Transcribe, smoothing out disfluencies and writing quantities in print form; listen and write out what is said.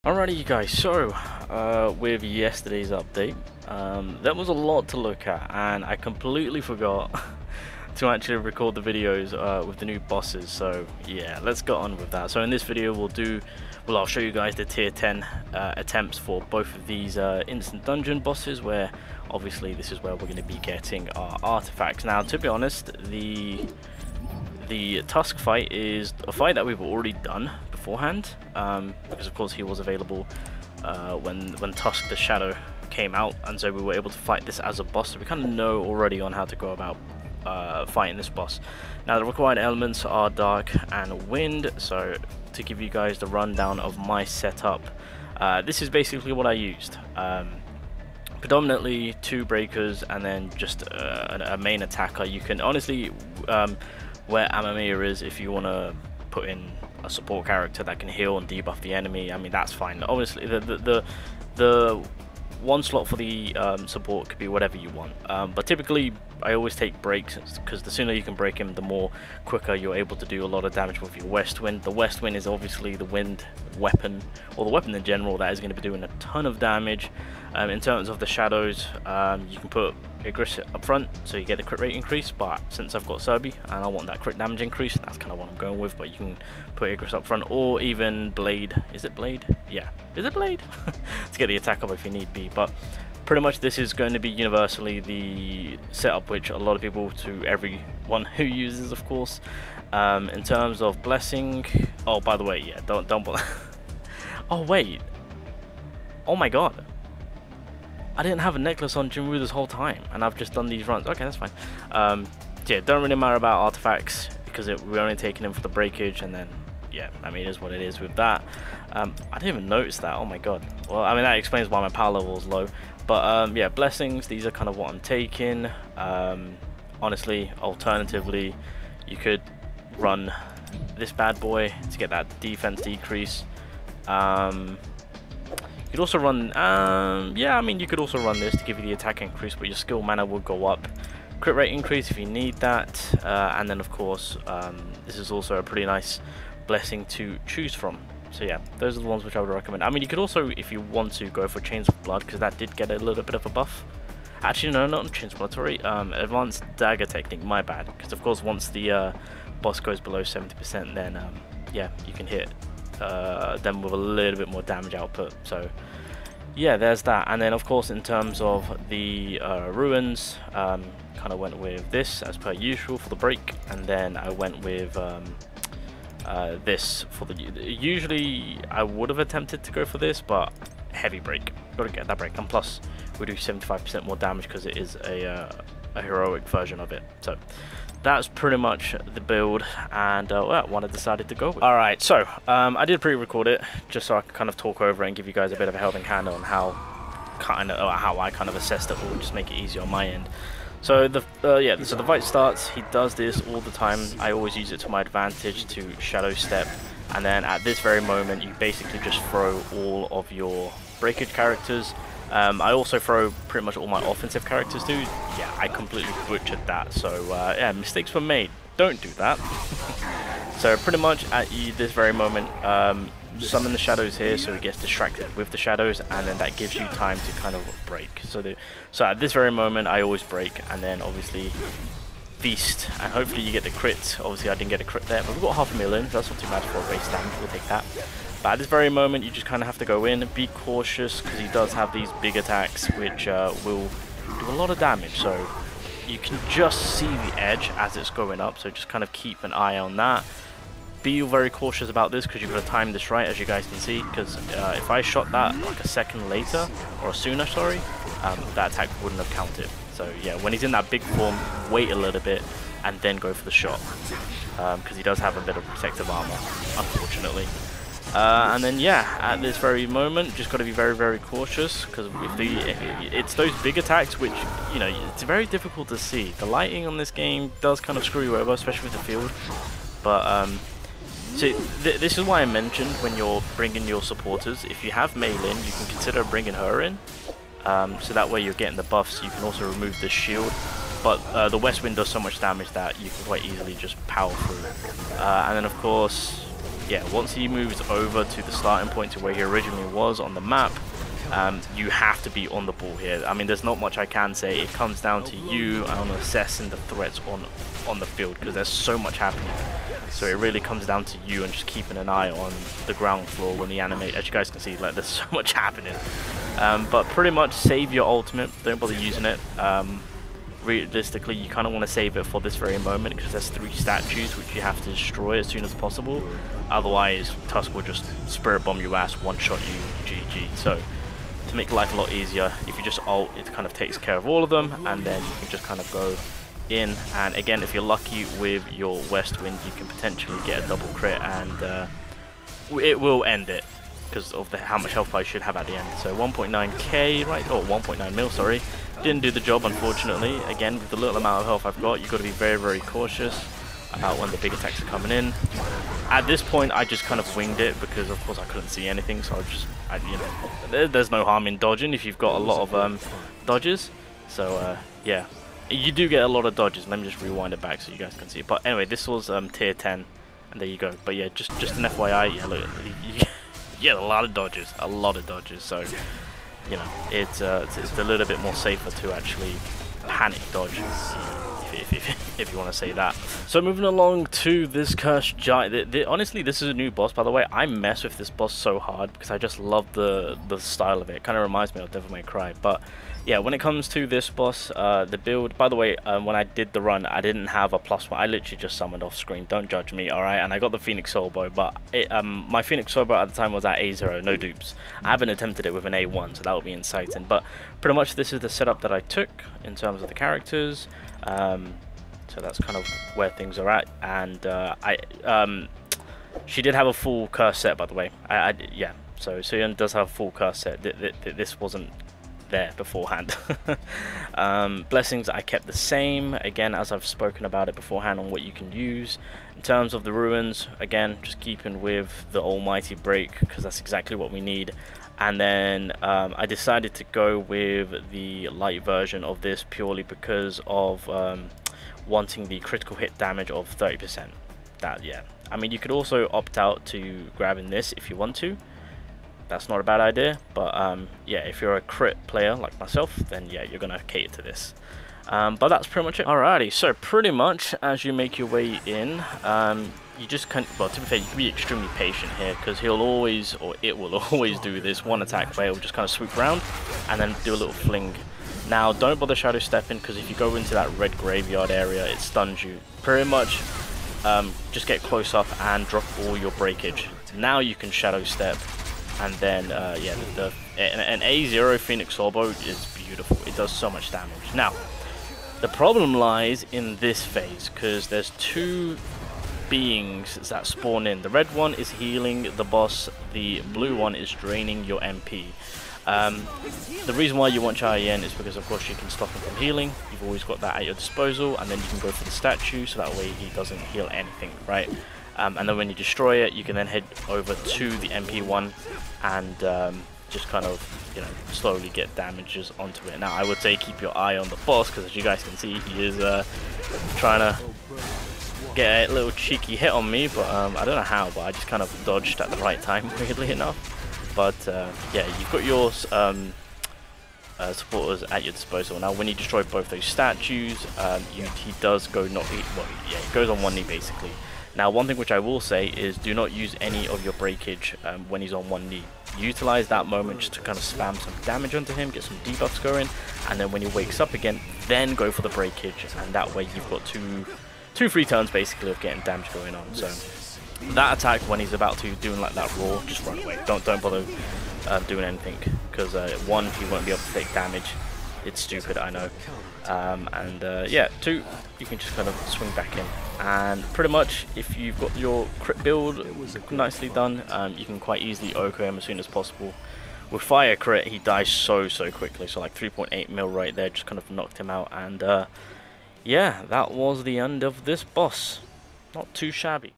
Alrighty you guys, so with yesterday's update, there was a lot to look at and I completely forgot to actually record the videos with the new bosses, so yeah, let's get on with that. So in this video I'll show you guys the tier 10 attempts for both of these instant dungeon bosses, where obviously this is where we're going to be getting our artifacts. Now, to be honest, the Tusk fight is a fight that we've already done beforehand, because of course he was available when Tusk the Shadow came out, and so we were able to fight this as a boss, so we kind of know already on how to go about fighting this boss. Now the required elements are dark and wind, so to give you guys the rundown of my setup, this is basically what I used. Predominantly 2 breakers and then just a main attacker. You can honestly, where Amamir is, if you want to put in a support character that can heal and debuff the enemy, I mean, that's fine. Obviously the one slot for the support could be whatever you want, but typically I always take breaks, because the sooner you can break him, the more quicker you're able to do a lot of damage with your West Wind. The West Wind is obviously the wind weapon, or the weapon in general, that is going to be doing a ton of damage. In terms of the shadows, you can put Igris up front so you get a crit rate increase, but since I've got Serbi and I want that crit damage increase, that's kind of what I'm going with. But you can put Igris up front, or even Blade. Is it Blade? Yeah, is it Blade? To get the attack up if you need be. But pretty much this is going to be universally the setup which a lot of people, to everyone who uses, of course. In terms of blessing, oh, by the way, yeah, don't oh wait, oh my god, I didn't have a necklace on Jinwoo this whole time, and I've just done these runs. Okay, that's fine. Yeah, don't really matter about artifacts, because we're only taking them for the breakage, and then yeah, I mean, it is what it is with that. I didn't even notice that. Oh my god. Well, I mean, that explains why my power level is low. But yeah, blessings, these are kind of what I'm taking. Honestly, alternatively, you could run this bad boy to get that defense decrease. You could also run, yeah, I mean, you could also run this to give you the attack increase, but your skill mana will go up. Crit rate increase if you need that, and then of course, this is also a pretty nice blessing to choose from. So yeah, those are the ones which I would recommend. I mean, you could also, if you want to, go for Chains of Blood, because that did get a little bit of a buff. Actually, no, not Chains of Blood, sorry, Advanced Dagger Technique, my bad, because of course once the boss goes below 70%, then yeah, you can hit them with a little bit more damage output. So yeah, there's that. And then of course, in terms of the ruins, kind of went with this as per usual for the break, and then I went with this for the, usually I would have attempted to go for this, but heavy break, gotta get that break, and plus we do 75% more damage because it is a heroic version of it. So that's pretty much the build, and well, what I decided to go with. Alright, so I did pre-record it just so I could kind of talk over it and give you guys a bit of a helping hand on how I kind of assessed it, or just make it easier on my end. So yeah, so the fight starts. He does this all the time. I always use it to my advantage to shadow step, and then at this very moment you basically just throw all of your breakage characters. I also throw pretty much all my offensive characters too. Yeah, I completely butchered that, so yeah, mistakes were made. Don't do that. So pretty much at this very moment, summon the shadows here, so he gets distracted with the shadows, and then that gives you time to kind of break. So at this very moment I always break, and then obviously feast, and hopefully you get the crit. Obviously I didn't get a crit there, but we've got 500,000, so that's not too bad for a base damage, we'll take that. But at this very moment you just kind of have to go in, be cautious, because he does have these big attacks which will do a lot of damage, so you can just see the edge as it's going up, so just kind of keep an eye on that. Be very cautious about this, because you've got to time this right, as you guys can see, because if I shot that like a second later, or sooner, sorry, that attack wouldn't have counted. So yeah, when he's in that big form, wait a little bit and then go for the shot, because he does have a bit of protective armor, unfortunately. And then yeah, at this very moment, just got to be very, very cautious, because it's those big attacks which, you know, it's very difficult to see. The lighting on this game does kind of screw you over, especially with the field. But so this is why I mentioned when you're bringing your supporters, if you have Mei Lin, you can consider bringing her in, so that way you're getting the buffs. You can also remove the shield, but the West Wind does so much damage that you can quite easily just power through. And then of course, yeah, once he moves over to the starting point to where he originally was on the map, you have to be on the ball here. I mean, there's not much I can say. It comes down to you on assessing the threats on the field, because there's so much happening. So it really comes down to you and just keeping an eye on the ground floor when the animate. As you guys can see, like, there's so much happening. But pretty much save your ultimate. Don't bother using it. Realistically, you kind of want to save it for this very moment, because there's 3 statues which you have to destroy as soon as possible. Otherwise, Tusk will just spirit bomb your ass, one-shot you, GG. So to make life a lot easier, if you just ult, it kind of takes care of all of them, and then you can just kind of go in. And again, if you're lucky with your West Wind, you can potentially get a double crit, and it will end it because of how much health I should have at the end. So 1.9k, right? Oh, 1.9 mil, sorry. Didn't do the job, unfortunately. Again, with the little amount of health I've got, you've got to be very, very cautious about when the big attacks are coming in. At this point, I just kind of winged it because, of course, I couldn't see anything. So you know, there's no harm in dodging if you've got a lot of dodges. So yeah, you do get a lot of dodges. Let me just rewind it back so you guys can see. But anyway, this was tier 10, and there you go. But yeah, just an FYI, yeah, look, you get a lot of dodges, So you know, it's a little bit more safer to actually panic dodge, if you want to say that. So moving along to this cursed giant. Honestly, this is a new boss, by the way. I mess with this boss so hard because I just love the style of it. It kind of reminds me of Devil May Cry. But yeah, when it comes to this boss, the build, by the way, when I did the run, I didn't have a +1. I literally just summoned off screen. Don't judge me, alright? And I got the Phoenix Soul Bow, but my Phoenix Soul Bow at the time was at A0, no dupes. I haven't attempted it with an A1, so that would be inciting. But pretty much this is the setup that I took in terms of the characters. So that's kind of where things are at. And she did have a full curse set, by the way. Yeah, so Suyeon does have a full curse set. This wasn't there beforehand. Blessings I kept the same, again, as I've spoken about it beforehand on what you can use. In terms of the ruins, again, just keeping with the almighty break, because that's exactly what we need. And then I decided to go with the light version of this purely because of wanting the critical hit damage of 30%. Yeah, I mean, you could also opt out to grabbing this if you want to. That's not a bad idea, but yeah, if you're a crit player like myself, then yeah, you're gonna cater to this. But that's pretty much it. Alrighty, so pretty much as you make your way in, you just can't, well, to be fair, you can be extremely patient here, because he'll always, or it will always do this one attack where it'll just kind of swoop around and then do a little fling. Now, don't bother shadow stepping, because if you go into that red graveyard area, it stuns you. Pretty much just get close up and drop all your breakage. Now you can shadow step. And then, yeah, an A0 Phoenix Soul Bow is beautiful. It does so much damage. Now, the problem lies in this phase, because there's 2 beings that spawn in. The red one is healing the boss. The blue one is draining your MP. The reason why you want Cheyenne is because, of course, you can stop him from healing. You've always got that at your disposal. And then you can go for the statue, so that way he doesn't heal anything, right? And then when you destroy it, you can then head over to the MP1 and just kind of, you know, slowly get damages onto it. Now, I would say keep your eye on the boss, because as you guys can see, he is trying to get a little cheeky hit on me, but I don't know how, but I just kind of dodged at the right time, weirdly enough. But yeah, you've got your supporters at your disposal. Now, when you destroy both those statues, he does go well, yeah, he goes on one knee basically. Now, one thing which I will say is do not use any of your breakage when he's on one knee. Utilize that moment just to kind of spam some damage onto him, get some debuffs going, and then when he wakes up again, then go for the breakage, and that way you've got two free turns basically of getting damage going on. So that attack, when he's about to do like that roar, just run away. Don't bother doing anything, because one, he won't be able to take damage. It's stupid, I know. Yeah, 2, you can just kind of swing back in. And pretty much, if you've got your crit build nicely done, you can quite easily OHKO him as soon as possible. With fire crit, he dies so quickly, so like 3.8 mil right there just kind of knocked him out. And yeah, that was the end of this boss. Not too shabby.